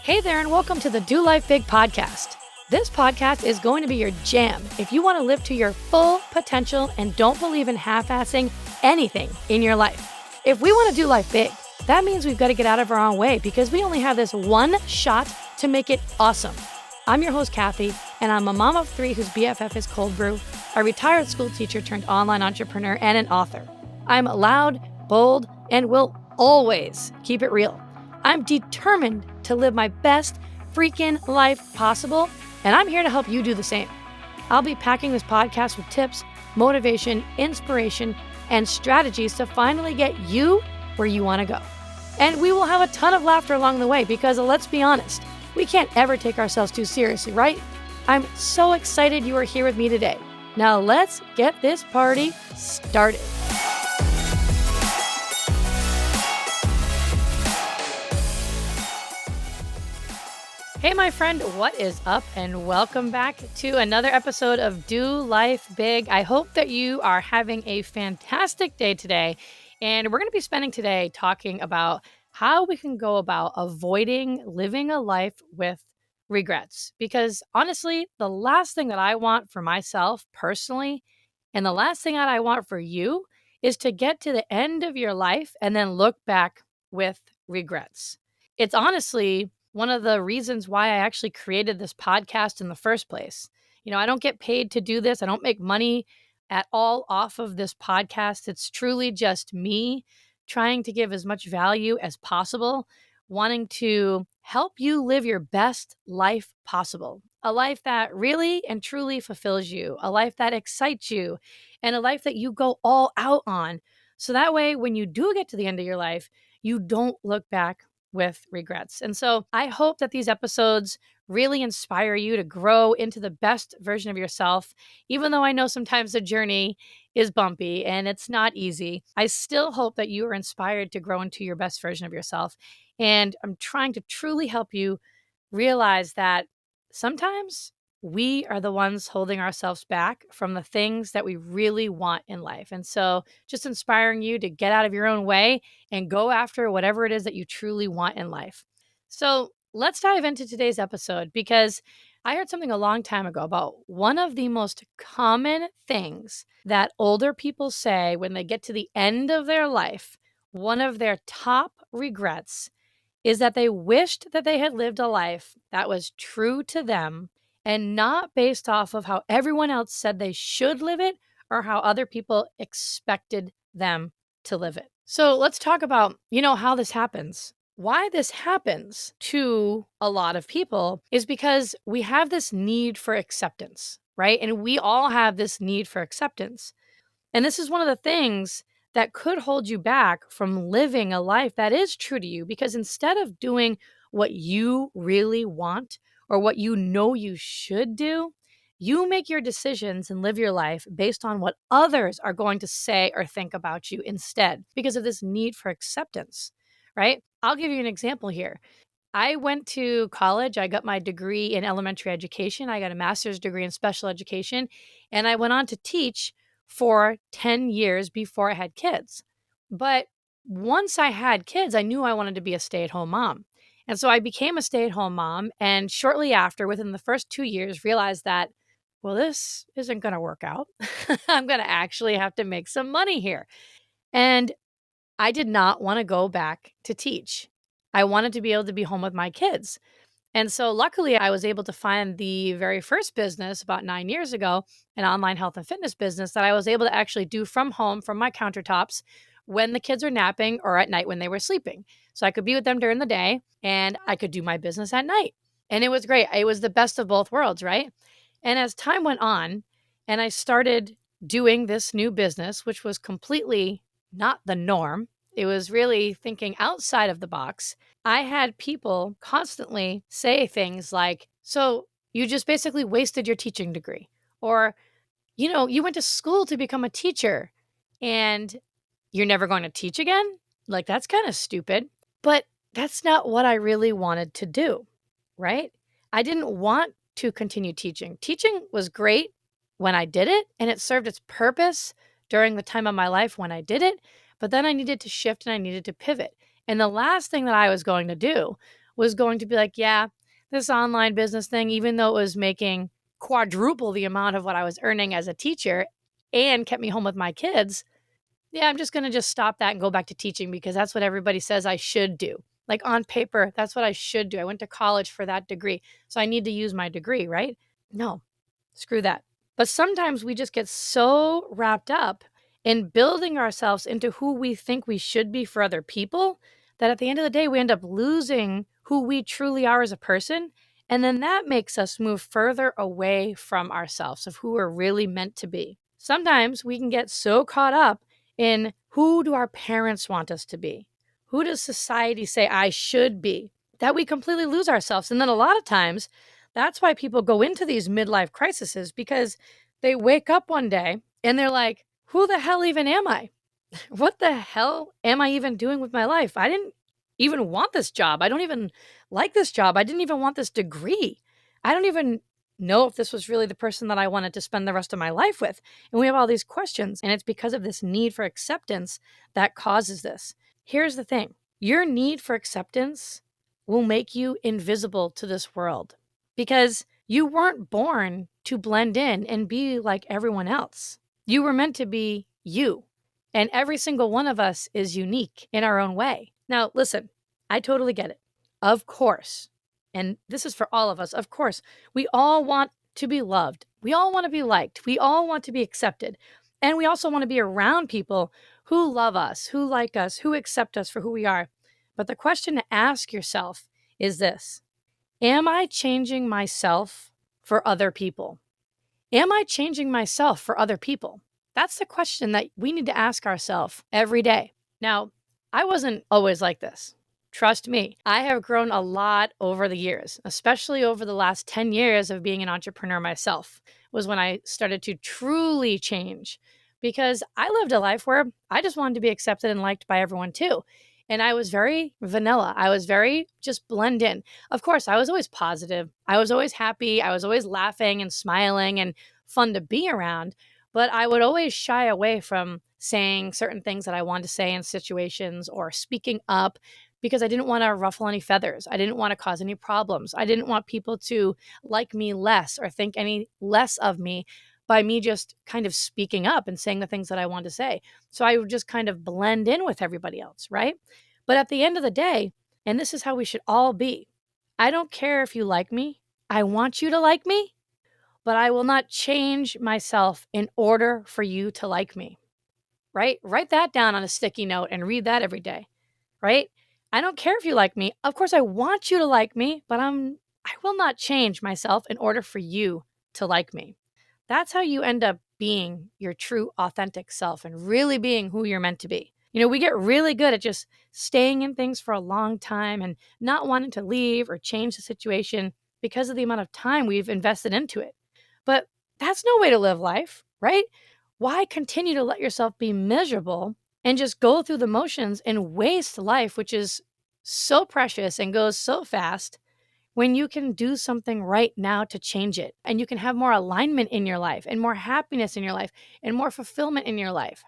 Hey there, and welcome to the Do Life Big podcast. This podcast is going to be your jam if you want to live to your full potential and don't believe in half-assing anything in your life. If we want to do life big, that means we've got to get out of our own way because we only have this one shot to make it awesome. I'm your host, Kathy, and I'm a mom of three whose BFF is cold brew, a retired school teacher turned online entrepreneur, and an author. I'm loud, bold, and will always keep it real. I'm determined to live my best freaking life possible, and I'm here to help you do the same. I'll be packing this podcast with tips, motivation, inspiration, and strategies to finally get you where you want to go. And we will have a ton of laughter along the way because, let's be honest, we can't ever take ourselves too seriously, right? I'm so excited you are here with me today. Now let's get this party started. Hey, my friend, what is up? And welcome back to another episode of Do Life Big. I hope that you are having a fantastic day today. And we're going to be spending today talking about how we can go about avoiding living a life with regrets. Because honestly, the last thing that I want for myself personally, and the last thing that I want for you is to get to the end of your life and then look back with regrets. It's honestly one of the reasons why I actually created this podcast in the first place. I don't get paid to do this. I don't make money at all off of this podcast. It's truly just me trying to give as much value as possible, wanting to help you live your best life possible. A life that really and truly fulfills you, a life that excites you, and a life that you go all out on. So that way, when you do get to the end of your life, you don't look back with regrets. And so I hope that these episodes really inspire you to grow into the best version of yourself. Even though I know sometimes the journey is bumpy and it's not easy, I still hope that you are inspired to grow into your best version of yourself. And I'm trying to truly help you realize that sometimes we are the ones holding ourselves back from the things that we really want in life. And so just inspiring you to get out of your own way and go after whatever it is that you truly want in life. So let's dive into today's episode because I heard something a long time ago about one of the most common things that older people say when they get to the end of their life. One of their top regrets is that they wished that they had lived a life that was true to them and not based off of how everyone else said they should live it or how other people expected them to live it. So let's talk about, how this happens. Why this happens to a lot of people is because we have this need for acceptance, right? And we all have this need for acceptance. And this is one of the things that could hold you back from living a life that is true to you, because instead of doing what you really want or what you know you should do, you make your decisions and live your life based on what others are going to say or think about you instead, because of this need for acceptance, right? I'll give you an example here. I went to college. I got my degree in elementary education. I got a master's degree in special education, and I went on to teach for 10 years before I had kids. But once I had kids, I knew I wanted to be a stay-at-home mom. And so I became a stay-at-home mom, and shortly after, within the first 2 years, realized that, well, this isn't going to work out. I'm going to actually have to make some money here. And I did not want to go back to teach. I wanted to be able to be home with my kids. And so luckily, I was able to find the very first business about 9 years ago, an online health and fitness business that I was able to actually do from home, from my countertops, when the kids were napping or at night when they were sleeping. So I could be with them during the day and I could do my business at night. And it was great. It was the best of both worlds, right? And as time went on and I started doing this new business, which was completely not the norm, it was really thinking outside of the box. I had people constantly say things like, so you just basically wasted your teaching degree. Or, you went to school to become a teacher and you're never going to teach again? Like, that's kind of stupid. But that's not what I really wanted to do, right? I didn't want to continue teaching. Teaching was great when I did it, and it served its purpose during the time of my life when I did it. But then I needed to shift and I needed to pivot. And the last thing that I was going to do was going to be like, yeah, this online business thing, even though it was making quadruple the amount of what I was earning as a teacher and kept me home with my kids, yeah, I'm just going to just stop that and go back to teaching because that's what everybody says I should do. Like on paper, that's what I should do. I went to college for that degree, so I need to use my degree, right? No, screw that. But sometimes we just get so wrapped up in building ourselves into who we think we should be for other people that at the end of the day, we end up losing who we truly are as a person. And then that makes us move further away from ourselves of who we're really meant to be. Sometimes we can get so caught up in who do our parents want us to be? Who does society say I should be? That we completely lose ourselves. And then a lot of times, that's why people go into these midlife crises because they wake up one day and they're like, who the hell even am I? What the hell am I even doing with my life? I didn't even want this job. I don't even like this job. I didn't even want this degree. I don't even know if this was really the person that I wanted to spend the rest of my life with. And we have all these questions, and it's because of this need for acceptance that causes this. Here's the thing. Your need for acceptance will make you invisible to this world because you weren't born to blend in and be like everyone else. You were meant to be you. And every single one of us is unique in our own way. Now, listen, I totally get it. Of course. And this is for all of us. Of course, we all want to be loved. We all want to be liked. We all want to be accepted. And we also want to be around people who love us, who like us, who accept us for who we are. But the question to ask yourself is this: am I changing myself for other people? Am I changing myself for other people? That's the question that we need to ask ourselves every day. Now, I wasn't always like this. Trust me, I have grown a lot over the years, especially over the last 10 years of being an entrepreneur myself, was when I started to truly change because I lived a life where I just wanted to be accepted and liked by everyone too. And I was very vanilla. I was very just blend in. Of course, I was always positive. I was always happy. I was always laughing and smiling and fun to be around. But I would always shy away from saying certain things that I wanted to say in situations or speaking up because I didn't want to ruffle any feathers. I didn't want to cause any problems. I didn't want people to like me less or think any less of me by me just kind of speaking up and saying the things that I wanted to say. So I would just kind of blend in with everybody else, right? But at the end of the day, and this is how we should all be, I don't care if you like me. I want you to like me, but I will not change myself in order for you to like me, right? Write that down on a sticky note and read that every day, right? I don't care if you like me. Of course, I want you to like me, but I will not change myself in order for you to like me. That's how you end up being your true, authentic self and really being who you're meant to be. You know, we get really good at just staying in things for a long time and not wanting to leave or change the situation because of the amount of time we've invested into it. But that's no way to live life, right? Why continue to let yourself be miserable and just go through the motions and waste life, which is so precious and goes so fast, when you can do something right now to change it and you can have more alignment in your life and more happiness in your life and more fulfillment in your life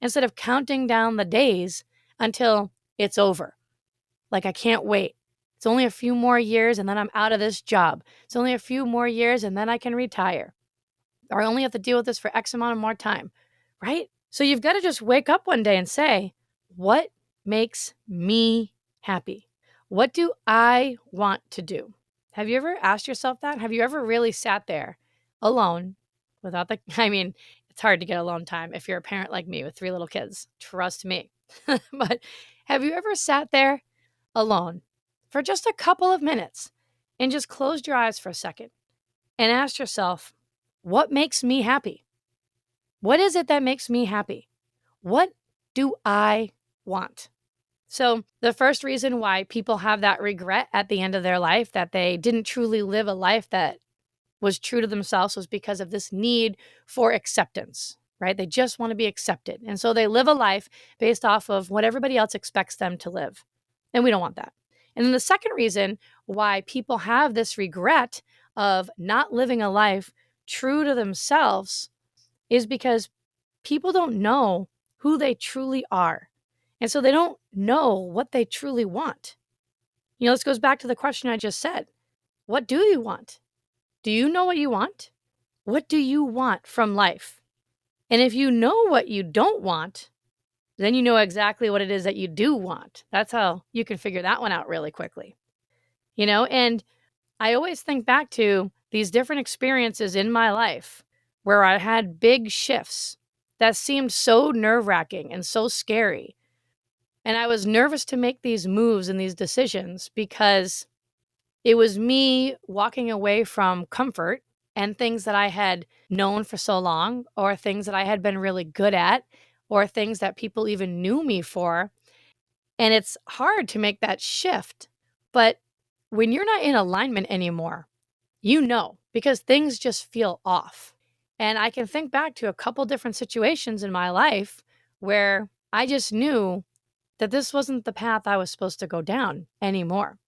instead of counting down the days until it's over. Like, I can't wait. It's only a few more years and then I'm out of this job. It's only a few more years and then I can retire. Or I only have to deal with this for X amount of more time, right? So you've got to just wake up one day and say, what makes me happy? What do I want to do? Have you ever asked yourself that? Have you ever really sat there alone without I mean, it's hard to get alone time if you're a parent like me with 3 little kids. Trust me. But have you ever sat there alone for just a couple of minutes and just closed your eyes for a second and asked yourself, what makes me happy? What is it that makes me happy? What do I want? So, the first reason why people have that regret at the end of their life that they didn't truly live a life that was true to themselves was because of this need for acceptance, right? They just want to be accepted. And so they live a life based off of what everybody else expects them to live. And we don't want that. And then the second reason why people have this regret of not living a life true to themselves is because people don't know who they truly are. And so they don't know what they truly want. This goes back to the question I just said. What do you want? Do you know what you want? What do you want from life? And if you know what you don't want, then you know exactly what it is that you do want. That's how you can figure that one out really quickly. And I always think back to these different experiences in my life where I had big shifts that seemed so nerve-wracking and so scary. And I was nervous to make these moves and these decisions because it was me walking away from comfort and things that I had known for so long, or things that I had been really good at, or things that people even knew me for. And it's hard to make that shift. But when you're not in alignment anymore, because things just feel off. And I can think back to a couple different situations in my life where I just knew that this wasn't the path I was supposed to go down anymore.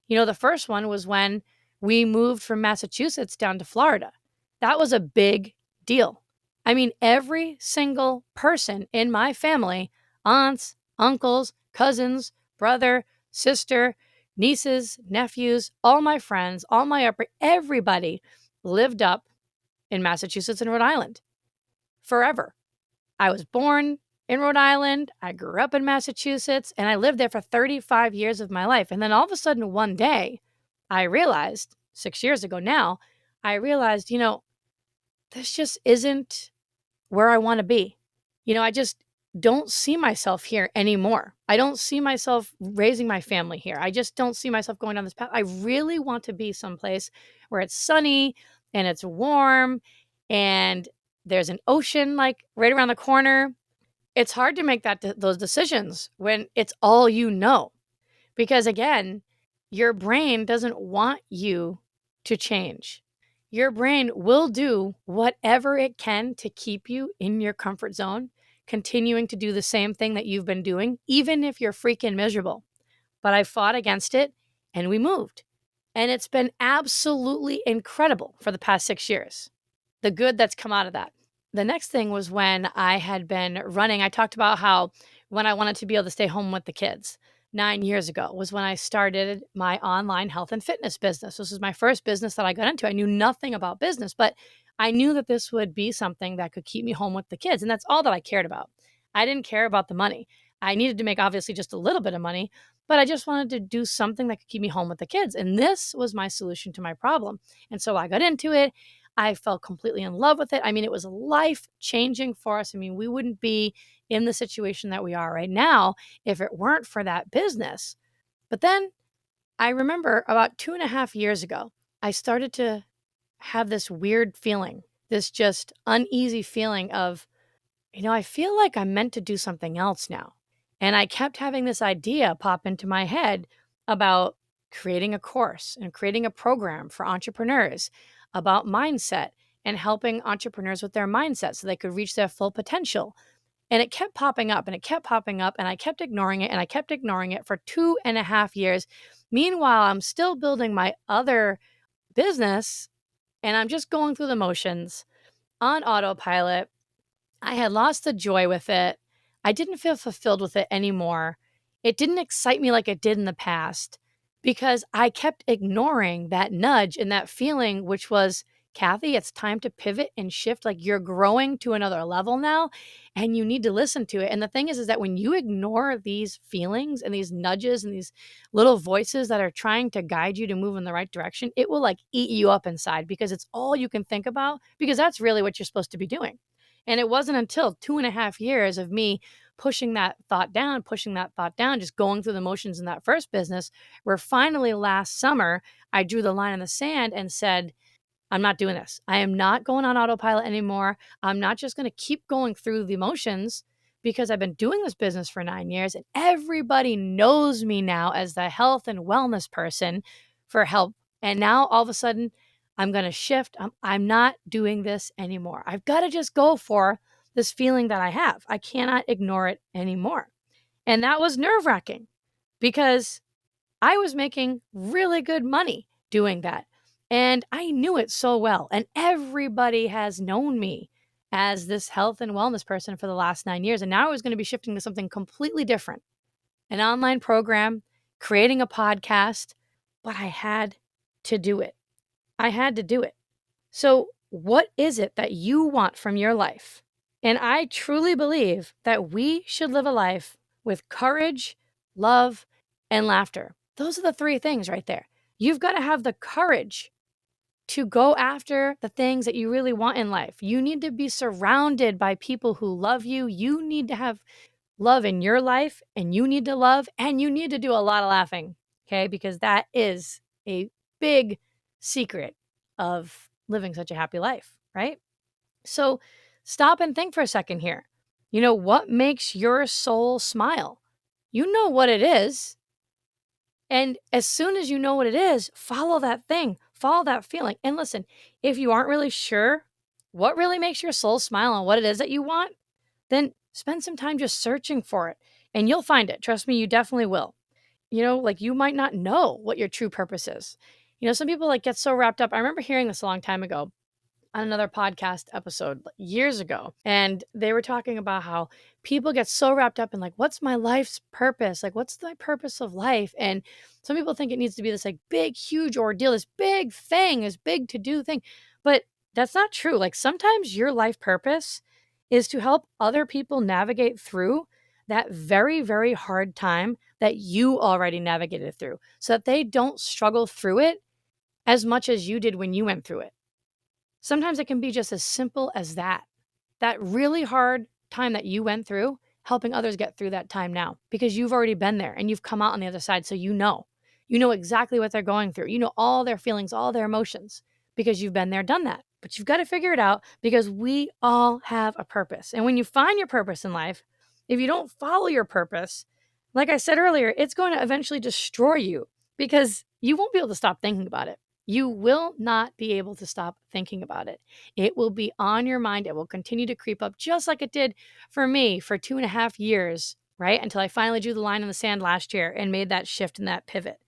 The first one was when we moved from Massachusetts down to Florida. That was a big deal. I mean, every single person in my family, aunts, uncles, cousins, brother, sister, nieces, nephews, all my friends, everybody lived up in Massachusetts and Rhode Island forever. I was born in Rhode Island. I grew up in Massachusetts, and I lived there for 35 years of my life. And then all of a sudden, one day, I realized, 6 years ago now, this just isn't where I want to be. I just don't see myself here anymore. I don't see myself raising my family here. I just don't see myself going down this path. I really want to be someplace where it's sunny and it's warm and there's an ocean like right around the corner. It's hard to make those decisions when it's all because again, your brain doesn't want you to change. Your brain will do whatever it can to keep you in your comfort zone, continuing to do the same thing that you've been doing, even if you're freaking miserable. But I fought against it and we moved. And it's been absolutely incredible for the past 6 years. The good that's come out of that. The next thing was when I had been running. I talked about how when I wanted to be able to stay home with the kids 9 years ago was when I started my online health and fitness business. This was my first business that I got into. I knew nothing about business, but I knew that this would be something that could keep me home with the kids. And that's all that I cared about. I didn't care about the money. I needed to make obviously just a little bit of money, but I just wanted to do something that could keep me home with the kids. And this was my solution to my problem. And so I got into it. I fell completely in love with it. I mean, it was life changing for us. I mean, we wouldn't be in the situation that we are right now if it weren't for that business. But then I remember about 2.5 years ago, I started to have this weird feeling, this just uneasy feeling of, I feel like I'm meant to do something else now. And I kept having this idea pop into my head about creating a course and creating a program for entrepreneurs about mindset and helping entrepreneurs with their mindset so they could reach their full potential. And it kept popping up and it kept popping up, and I kept ignoring it and I kept ignoring it for 2.5 years. Meanwhile, I'm still building my other business and I'm just going through the motions on autopilot. I had lost the joy with it. I didn't feel fulfilled with it anymore. It didn't excite me like it did in the past because I kept ignoring that nudge and that feeling, which was, Kathy, it's time to pivot and shift. Like, you're growing to another level now and you need to listen to it. And the thing is that when you ignore these feelings and these nudges and these little voices that are trying to guide you to move in the right direction, it will like eat you up inside because it's all you can think about, because that's really what you're supposed to be doing. And it wasn't until 2.5 years of me pushing that thought down, just going through the motions in that first business, where finally last summer, I drew the line in the sand and said, I'm not doing this. I am not going on autopilot anymore. I'm not just going to keep going through the motions because I've been doing this business for 9 years and everybody knows me now as the health and wellness person for help. And now all of a sudden, I'm going to shift. I'm not doing this anymore. I've got to just go for this feeling that I have. I cannot ignore it anymore. And that was nerve-wracking because I was making really good money doing that. And I knew it so well. And everybody has known me as this health and wellness person for the last 9 years. And now I was going to be shifting to something completely different, an online program creating a podcast, but I had to do it. I had to do it. So, what is it that you want from your life? And I truly believe that we should live a life with courage, love, and laughter. Those are the three things right there. You've got to have the courage to go after the things that you really want in life. You need to be surrounded by people who love you. You need to have love in your life, and you need to love, and you need to do a lot of laughing, okay? Because that is a big secret of living such a happy life, right? So stop and think for a second here. What makes your soul smile? You know what it is. And as soon as you know what it is, follow that thing, follow that feeling. And listen, if you aren't really sure what really makes your soul smile and what it is that you want, then spend some time just searching for it and you'll find it. Trust me, you definitely will. Like you might not know what your true purpose is. Some people get so wrapped up. I remember hearing this a long time ago on another podcast episode years ago. And they were talking about how people get so wrapped up in what's my life's purpose? What's my purpose of life? And some people think it needs to be this big, huge ordeal, this big thing, this big to do thing. But that's not true. Sometimes your life purpose is to help other people navigate through that very, very hard time that you already navigated through so that they don't struggle through it as much as you did when you went through it. Sometimes it can be just as simple as that really hard time that you went through, helping others get through that time now, because you've already been there and you've come out on the other side. So you know exactly what they're going through. You know all their feelings, all their emotions, because you've been there, done that. But you've got to figure it out because we all have a purpose. And when you find your purpose in life, if you don't follow your purpose, like I said earlier, it's going to eventually destroy you because you won't be able to stop thinking about it. You will not be able to stop thinking about it. It will be on your mind. It will continue to creep up just like it did for me for 2.5 years, right? Until I finally drew the line in the sand last year and made that shift and that pivot.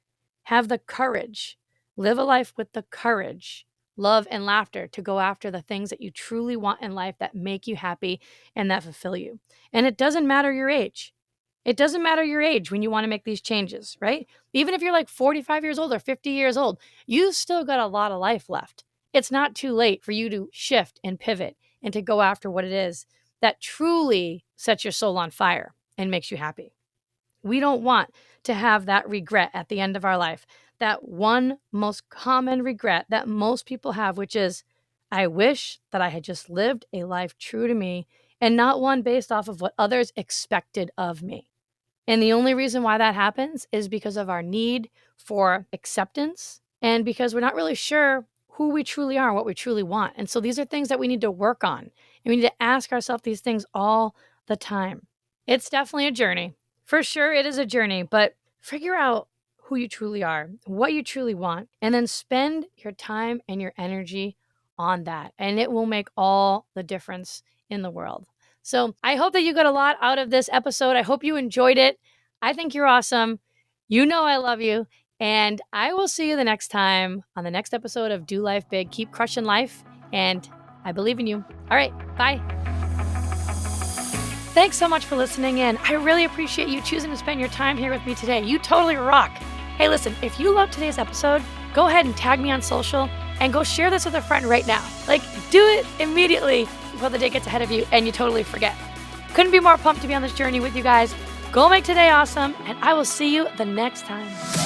Have the courage. Live a life with the courage, love, and laughter to go after the things that you truly want in life that make you happy and that fulfill you. And it doesn't matter your age. It doesn't matter your age when you want to make these changes, right? Even if you're 45 years old or 50 years old, you still got a lot of life left. It's not too late for you to shift and pivot and to go after what it is that truly sets your soul on fire and makes you happy. We don't want to have that regret at the end of our life. That one most common regret that most people have, which is, I wish that I had just lived a life true to me and not one based off of what others expected of me. And the only reason why that happens is because of our need for acceptance and because we're not really sure who we truly are and what we truly want. And so these are things that we need to work on. And we need to ask ourselves these things all the time. It's definitely a journey. For sure, it is a journey, but figure out who you truly are, what you truly want, and then spend your time and your energy on that. And it will make all the difference in the world. So I hope that you got a lot out of this episode. I hope you enjoyed it. I think you're awesome. You know I love you. And I will see you the next time on the next episode of Do Life Big. Keep crushing life. And I believe in you. All right. Bye. Thanks so much for listening in. I really appreciate you choosing to spend your time here with me today. You totally rock. Hey, listen, if you loved today's episode, go ahead and tag me on social and go share this with a friend right now. Do it immediately before the day gets ahead of you and you totally forget. Couldn't be more pumped to be on this journey with you guys. Go make today awesome, and I will see you the next time.